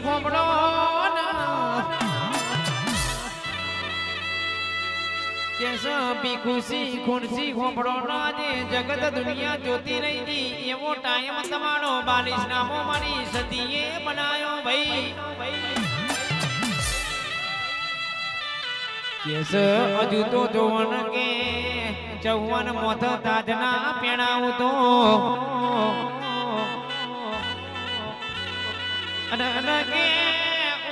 ખોબડો case બી ખુશી ખુરશી ખોબડો ના જે જગત દુનિયા જોતી રહી જી એવો ટાઈમ તમારો 42 નામો મારી સતીએ બનાયો ભાઈ કેસ હજુ તો જોવન કે 54 મોથ તાજના પેણાવું તો અને કે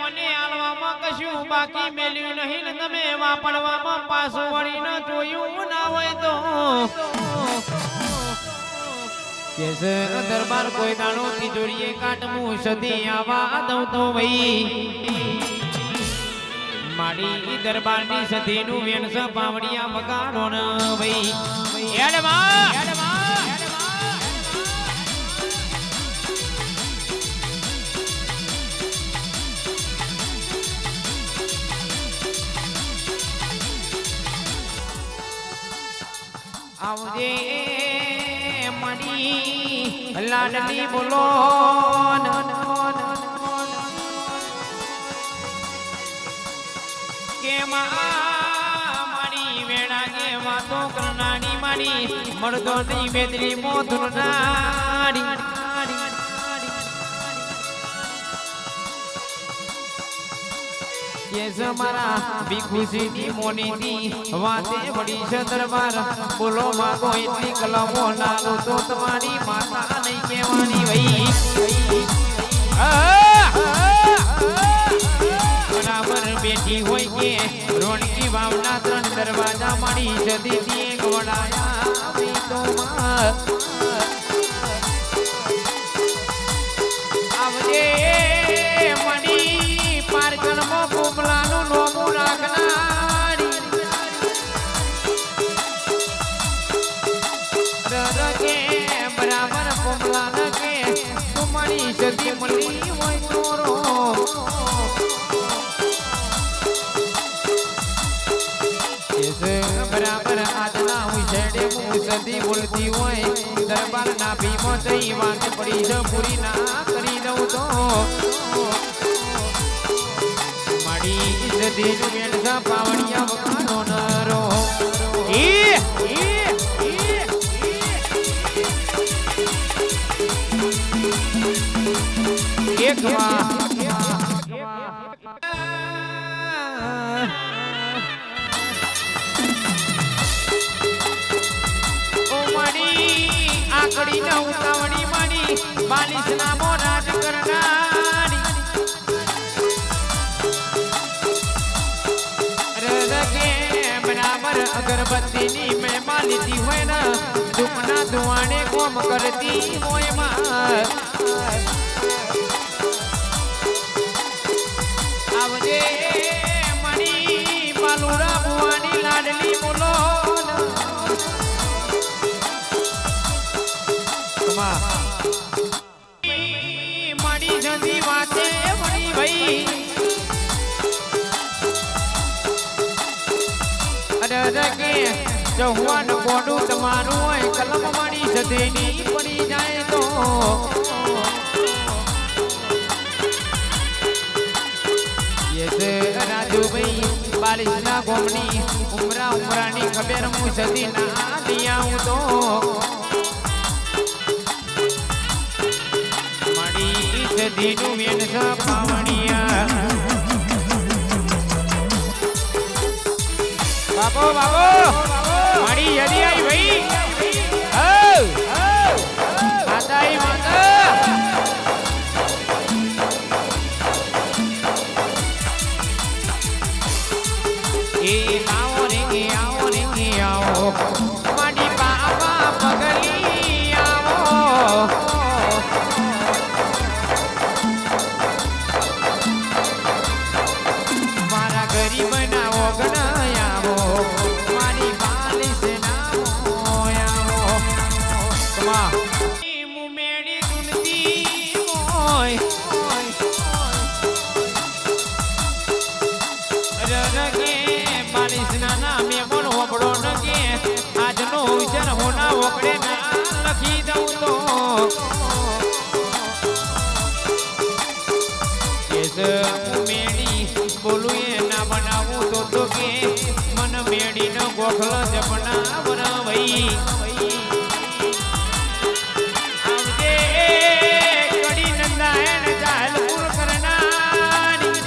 ઓને આલવામાં કશું બાકી મેલ્યું નહીં ને તમે વાપરવામાં પાછું વળીને જોયું ના હોય તો કેસ દરબાર કોઈ દાણો તિજોરીએ કાટમું સદી આવા દઉં તો ભાઈ મારી દરબારની સદીનું વેણસ પાવડિયા વગાડો ન ભાઈ આવજે મારી લાડલી બોલો કે મારી વેણા કે વાતો કરનારી મારી મરદોની બેદરી મોધુરનારી કેસ મારા ભીખુસીની મોનીની વાતે વળી છે દરબાર બોલો માગો એટલી કલમો લાલો તો તમારી માતા નહીં કહેવાની ભાઈ બરાબર બેઠી હોય કે રોણકી વાવના 3 દરવાજા મારી સદીથી એક વડાયા તો આવજે મણી પારકણમાં કુમલાનું નોમું રાખનારી કે બરાબર કુમલા ન કે તું મારી સદી મળી હોય તોરો બરાબર આજના હું છેડે હું સદી બોલતી હોય દરબાર ના ભીમો થઈ વાત પડી છે પૂરી ના કરી દઉં તો મારી સદીનું વેણસા પાવડિયા વખાનો નરો એક વાર આકડી ન ઉતાવળી માડી 42 નામો રાજ કરનારી રગે બરાબર અગરબત્તીની મહેમા લીધી હોય ને ધૂપના ધુવાણે કોમ કરતી હોય માં આવજે મણી પાલુરા ભુવાની લાડલી બોલો મારી જતી વાતે વળી ભાઈ અરે કે જહવાન બોડું તમારું હોય કલમ મારી સદીની પડી જાય તો રાજુભાઈ 42 ના ગોમની ઉમરાની ખબર હું સદી ના લઈ આવું તો સદીનું વેણસા પાવડિયા બાબો મારી યદી આવી ભાઈ માતાઈ માતા એ આવો રે આવો મારી બાબા પગલી આવો ગરીબ ના ઓગણાયાવો મારી 42 નામો આવો મુમેડી દુનતી હોય રગે 42 ના નામે બોલ હોબડો નગે આજનો વિચાર હોના ઓકડે ના લખી દઉં તો કેસ કેસ મેડી બોલું એ ના બનાવું તો કે મન મેડી નો ગોખલ જપના વરવઈ આવજે કડી નંદાયણ જાલપુર કરનારી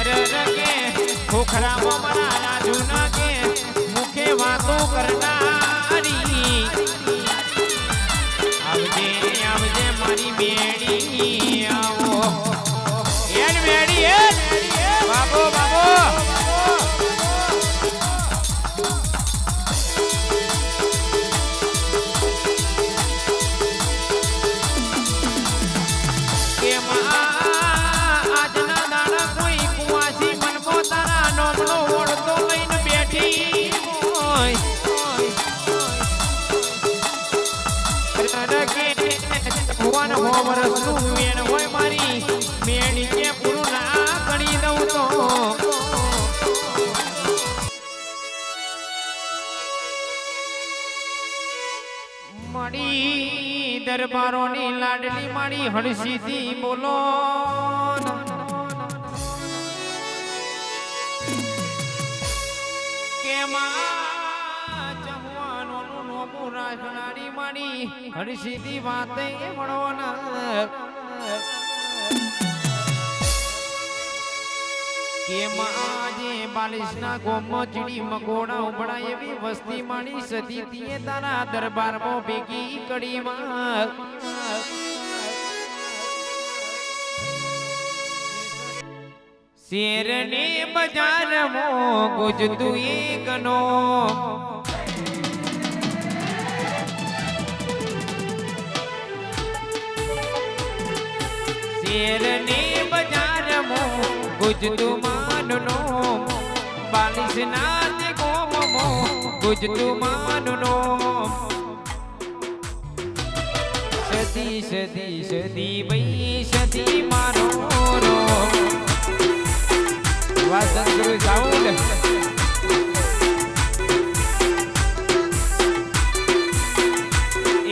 રરકે ખોખરામાં મારા રાજુ ના કે મુખે વાતો કરનારી આવજે આવજે મારી મેડી આવો એન મેડી એ બાબો બાબો કે આજના દાડા કોઈ કુવાસી મનમો તારા નોમનો ઓળતો લઈને બેઠી હોય ભગવાન હો વરસનું વેણ હોય મારી મેણી કે પૂરું ના કરી દઉં તો મારી દરબારોની લાડલી મારી હળસીથી બોલો કે રાખનારી મારી હરસીધી વાતે મળવાના કે આજે બાલિશના ગોમમાં ચીડી મકોડા ઉભડા એવી વસ્તી મારી સતીતીએ તારા દરબારમાં ભેગી કડીમાં શેરને બજારમાં ગુજતું એકનો શેરને બજારમાં ગુજતું માનનો બાલિશના તે ગોમમાં ગુજતું માનનો સતી સતી સતી ભાઈ સતી મારો રો વાસંદ્ર સાઉન્ડ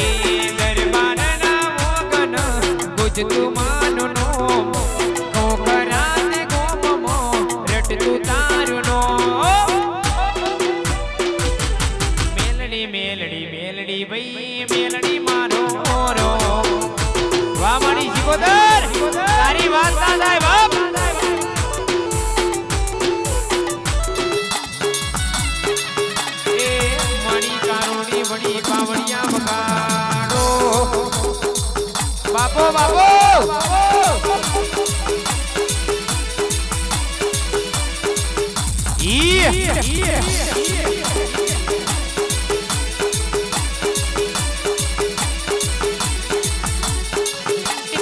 એ દરબારના મોગન ગુજતું માનનો ખોખરાને ગોમમો રટતું તારુનો મેલડી મેલડી મેલડી ભાઈ મેલડી મારો રો વાહ મારી શિકોદર તારી વાત ના થાય બાપ બડી પાવડિયા બગાડો બાપો બાપો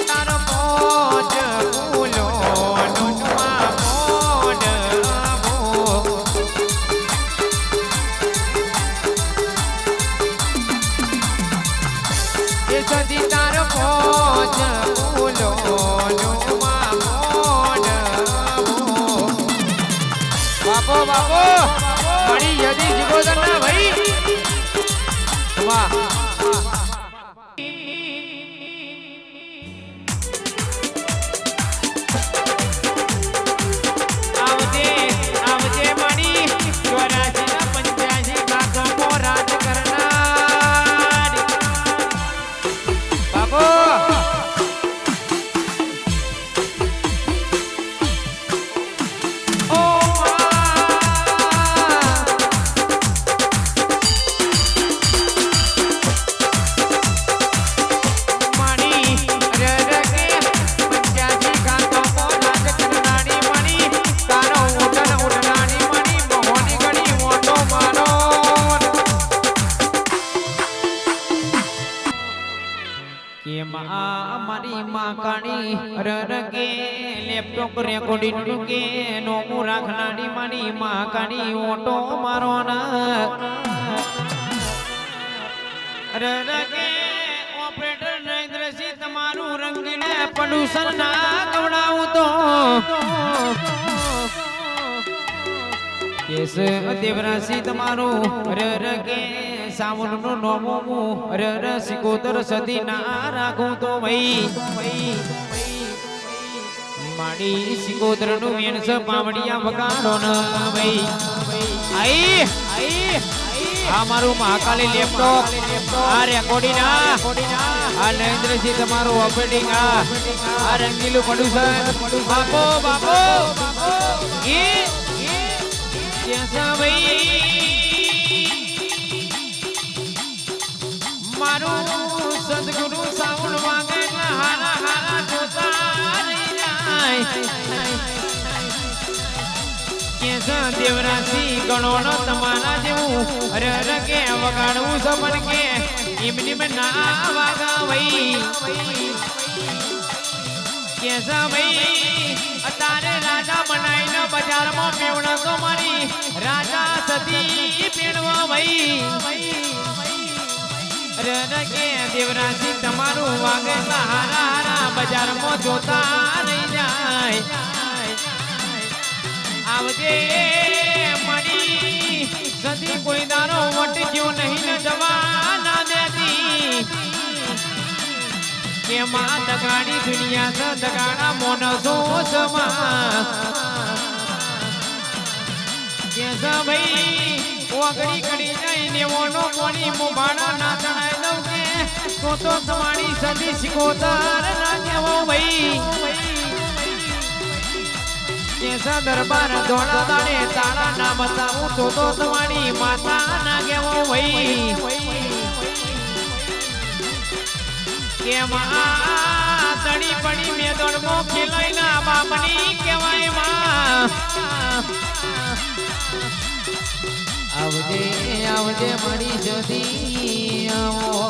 તારો પોચ ફૂલો નુમા મોડ સદી તાર પોચ ફૂલો નુમા મોડ બાપો બાપો મળી યદી જીગોદર ના ભાઈ વાહ આવજે આવજે મળી 84 ના 85 ગાગમો રાજ કરનાર બાપો મારી માં કાણી રરકે લેપટોપ રેકોર્ડિંગ કે નોમુ રાખનારી મારી માં કાણી ઓટો મારો ના રરકે ઓપરેટર નરેન્દ્રસિંહ તમારું રંગીને પ્રદૂષણ ના કવડાવું તો કેસ દેવરાસી તમારું રરકે સાવન નો નોમો રર સિકોતર સદી ના રાખું તો ભાઈ માડી સિકોતર નું વેણસ પાવડિયા વગાડો ન ભાઈ આઈ આ મારું મહાકાલી લેપટોપ આ રેકોર્ડિંગ આ નરેન્દ્રસિંહ તમારું ઓપરેટિંગ આ રંગીલું પ્રોડ્યુસર બાપો બાપો એ કેસા ભાઈ મારું સદગુરુ સાઉન્ડ વાગે હારા હારા જોતા રહી જાય કેસા દેવરાસી ગણો ન તમારા જેવું અરે કે વગાડવું સમન કે એમની મેં ના વાગા ભાઈ કેસા ભાઈ અત્યારે રાજા બનાવીને બજારમાં મેવડો તો મારી રાજા સતી પીણવા ભાઈ અરે કે દેવરાસી તમારું વાગે હારા હારા બજારમાં જોતા રહી જાય આવજે મારી સદી કોઈ દારો વટક્યો નહીં ને જવા ના દેતી કે માં દગાડી દુનિયા સ દગાડા મોનસો સમા કે ભાઈ ઓગડી કડી જાય નેવોનો કોની મોબાડા ના ચડાઈ દઉં કે તો તમારી સદી સિકોતર ના કેવો ભાઈ કેસા દરબાર દોડા દાડે તાળા ના બતાવું તો તમારી માતા ના કેવો ભાઈ કે માં તડી પડી મે દોડમો ખેલાઈ ના બાપની કહેવાય માં આવજે આવજે મારી જદી આવો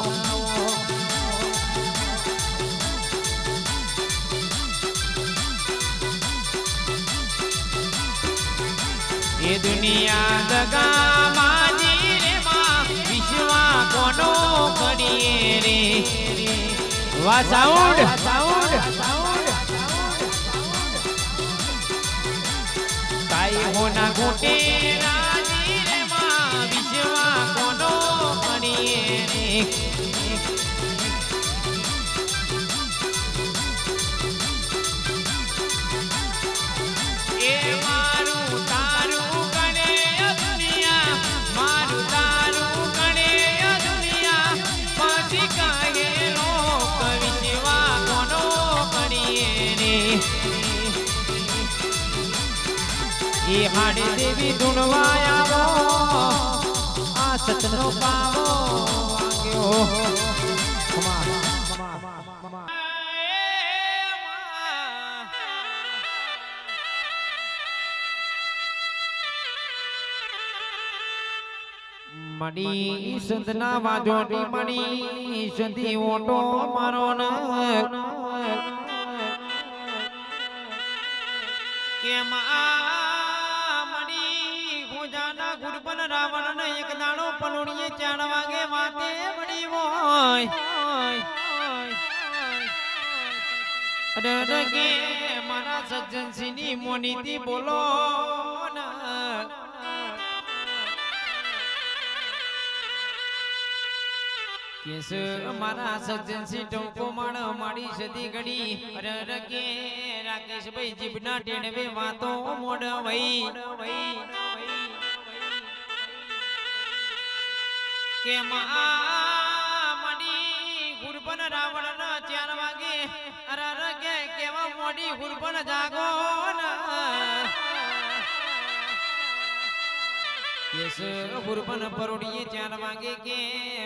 ये दुनिया दगा माजी रे मां विश्वा कोनो करिए रे वा साउंड काई होना घोटे राजी रे मां विश्वा कोनो करिए रे ए मारू तारू ये हाड़े देवी धुनवायावो आ सतनो पावो आग्यो मणी संतना वाजोटी मणी संधी ओटो मारो न के गुरबन रावण ने एक दाड़ो पलोड़िए 4 वागे वाते बड़ी होय अरे के मारा सज्जन सिनी मोनीती बोलो ना केस मारा सज्जन सी टोको माण माड़ी सदी घड़ी अरे के राकेश भाई जीबना टेड़वे वातो मोड़ वही के मणी गुरबन रावण न 4 वागे अरे के केवा मोडी गुरबन जागो न केस गुरबन परोड़िए 4 वागे के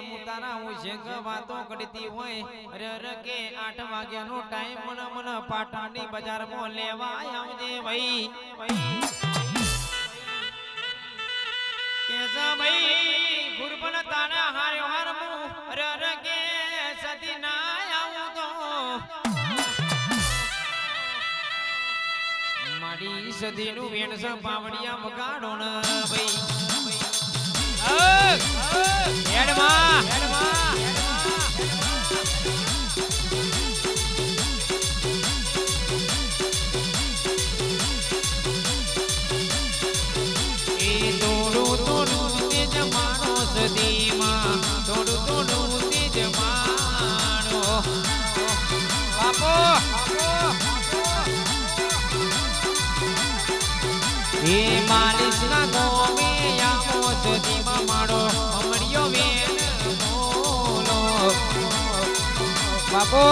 मुतारा उशंग वातो करती होय अरे के 8 वाग्या नो टाइम मन पाटणनी बाजार में लेवा आवजे भाई केसा भाई गुरबन ताना हार्यो हार मु अरे के सदी ना आऊं तो माडी सदी नु वेणस पावडिया वगाडो न भाई हेडमा ए तोड़ो तोड़ो के जमानो सदी मां એ માલિશ ના ગોમે આવો સુધીમાં મારો અમરિયો વેણ બોલો બાપો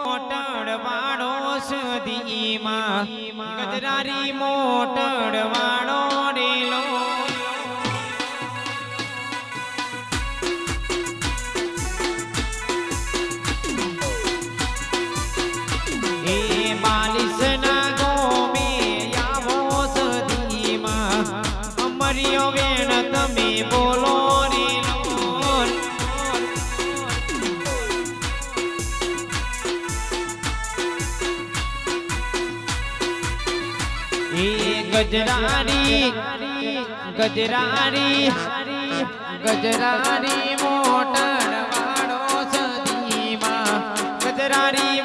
મોટડ વાળો સુધીમાં ગજરારી મોટડ વાળો રેલો એ માલિશ ના ગોમે આવો સુધીમાં અમરિયો વેણ તમે બોલો રેલો એ ગજરારી મોટડ વાળો સદીમાં ગજરારી